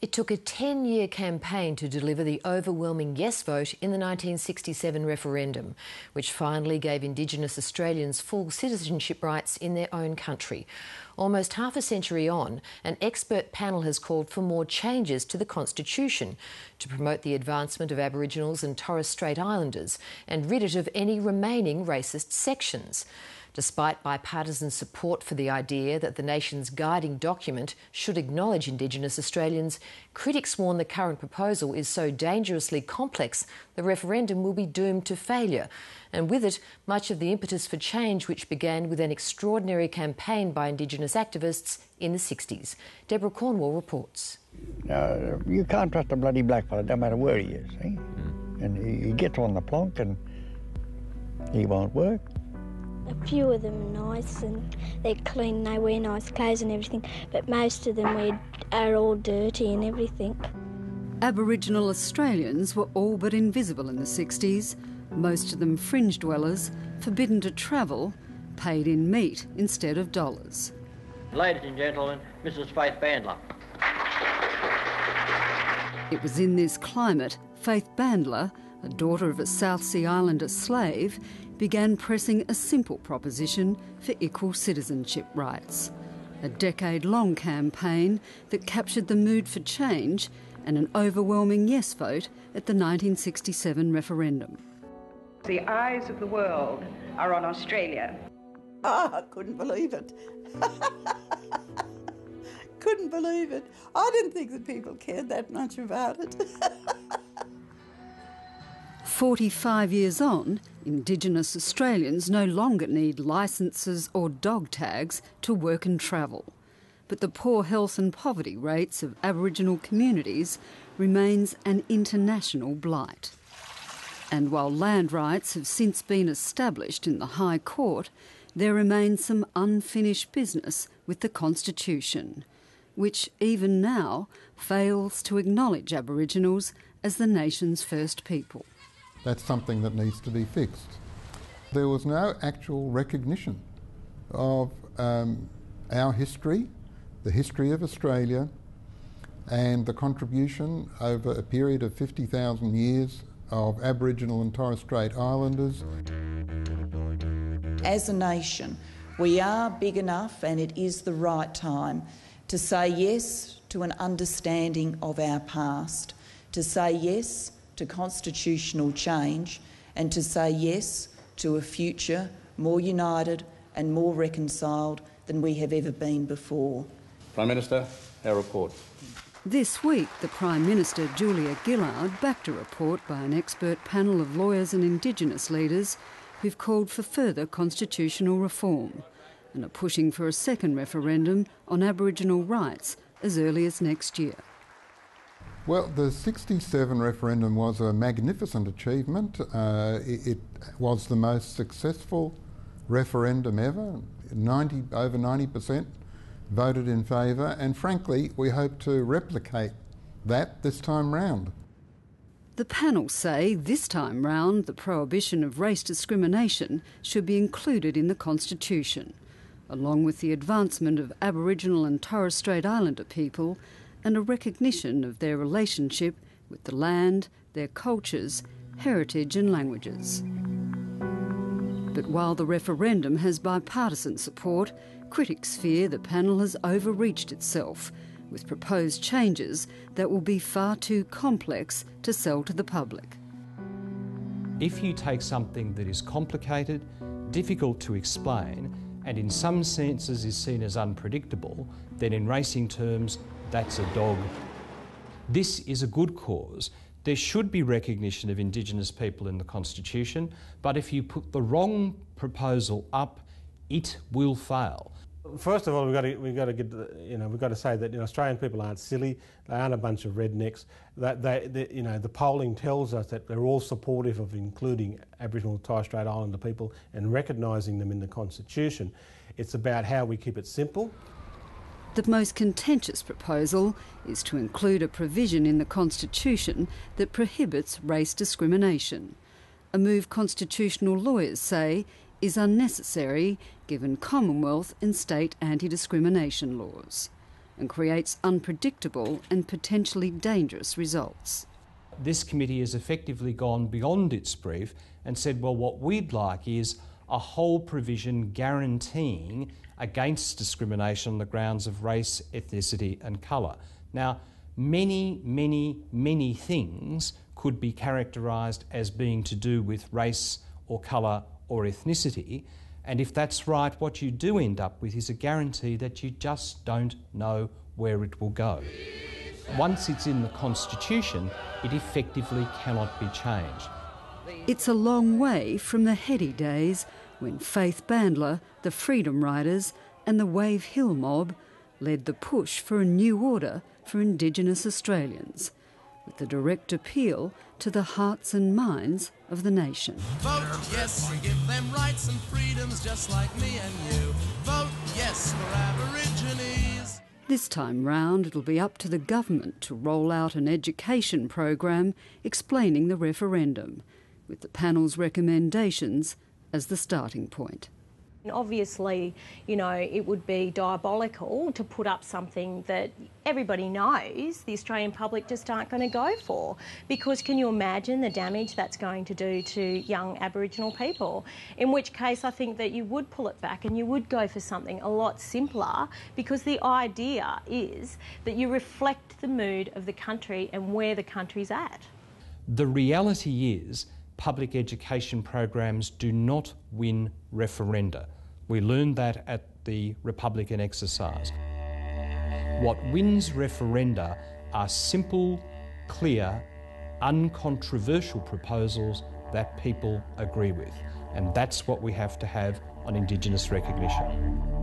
It took a 10-year campaign to deliver the overwhelming yes vote in the 1967 referendum, which finally gave Indigenous Australians full citizenship rights in their own country. Almost half a century on, an expert panel has called for more changes to the Constitution to promote the advancement of Aboriginals and Torres Strait Islanders and rid it of any remaining racist sections. Despite bipartisan support for the idea that the nation's guiding document should acknowledge Indigenous Australians, critics warn the current proposal is so dangerously complex the referendum will be doomed to failure, and with it much of the impetus for change which began with an extraordinary campaign by Indigenous activists in the 60s. Deborah Cornwall reports. You can't trust a bloody blackfellow, no matter where he is, see? And he gets on the plonk and he won't work. A few of them are nice and they're clean and they wear nice clothes and everything, but most of them are all dirty and everything. Aboriginal Australians were all but invisible in the 60s, most of them fringe dwellers, forbidden to travel, paid in meat instead of dollars. Ladies and gentlemen, Mrs. Faith Bandler. It was in this climate Faith Bandler, a daughter of a South Sea Islander slave, began pressing a simple proposition for equal citizenship rights. A decade-long campaign that captured the mood for change and an overwhelming yes vote at the 1967 referendum. The eyes of the world are on Australia. I couldn't believe it. Couldn't believe it. I didn't think that people cared that much about it. 45 years on, Indigenous Australians no longer need licences or dog tags to work and travel. But the poor health and poverty rates of Aboriginal communities remains an international blight. And while land rights have since been established in the High Court, there remains some unfinished business with the Constitution, which even now fails to acknowledge Aboriginals as the nation's first people. That's something that needs to be fixed. There was no actual recognition of our history, the history of Australia, and the contribution over a period of 50,000 years of Aboriginal and Torres Strait Islanders. As a nation, we are big enough, and it is the right time to say yes to an understanding of our past, to say yes to constitutional change, and to say yes to a future more united and more reconciled than we have ever been before. Prime Minister, our report. This week, the Prime Minister, Julia Gillard, backed a report by an expert panel of lawyers and Indigenous leaders who've called for further constitutional reform and are pushing for a second referendum on Aboriginal rights as early as next year. Well, the 67 referendum was a magnificent achievement. It was the most successful referendum ever. Over 90% voted in favour, and frankly, we hope to replicate that this time round. The panel say this time round the prohibition of race discrimination should be included in the Constitution, along with the advancement of Aboriginal and Torres Strait Islander people and a recognition of their relationship with the land, their cultures, heritage and languages. But while the referendum has bipartisan support, critics fear the panel has overreached itself with proposed changes that will be far too complex to sell to the public. If you take something that is complicated, difficult to explain, and in some senses is seen as unpredictable, then in racing terms, that's a dog. This is a good cause. There should be recognition of Indigenous people in the Constitution, but if you put the wrong proposal up, it will fail. First of all, we've got to say that Australian people aren't silly. They aren't a bunch of rednecks. The polling tells us that they're all supportive of including Aboriginal and Torres Strait Islander people and recognising them in the Constitution. It's about how we keep it simple. The most contentious proposal is to include a provision in the Constitution that prohibits race discrimination, a move constitutional lawyers say is unnecessary given Commonwealth and state anti-discrimination laws. and creates unpredictable and potentially dangerous results. This committee has effectively gone beyond its brief and said, well, what we'd like is a whole provision guaranteeing against discrimination on the grounds of race, ethnicity and colour. Now, many, many, many things could be characterised as being to do with race or colour or ethnicity, and if that's right, what you do end up with is a guarantee that you just don't know where it will go. Once it's in the Constitution, it effectively cannot be changed. It's a long way from the heady days when Faith Bandler, the Freedom Riders and the Wave Hill mob led the push for a new order for Indigenous Australians, with the direct appeal to the hearts and minds of the nation. Vote yes, give them rights and freedoms just like me and you. Vote yes for Aborigines. This time round, it'll be up to the government to roll out an education program explaining the referendum, with the panel's recommendations as the starting point. Obviously, you know, it would be diabolical to put up something that everybody knows the Australian public just aren't going to go for, because can you imagine the damage that's going to do to young Aboriginal people? In which case I think that you would pull it back and you would go for something a lot simpler, because the idea is that you reflect the mood of the country and where the country's at. The reality is public education programs do not win referenda. We learned that at the Republican exercise. What wins referenda are simple, clear, uncontroversial proposals that people agree with. And that's what we have to have on Indigenous recognition.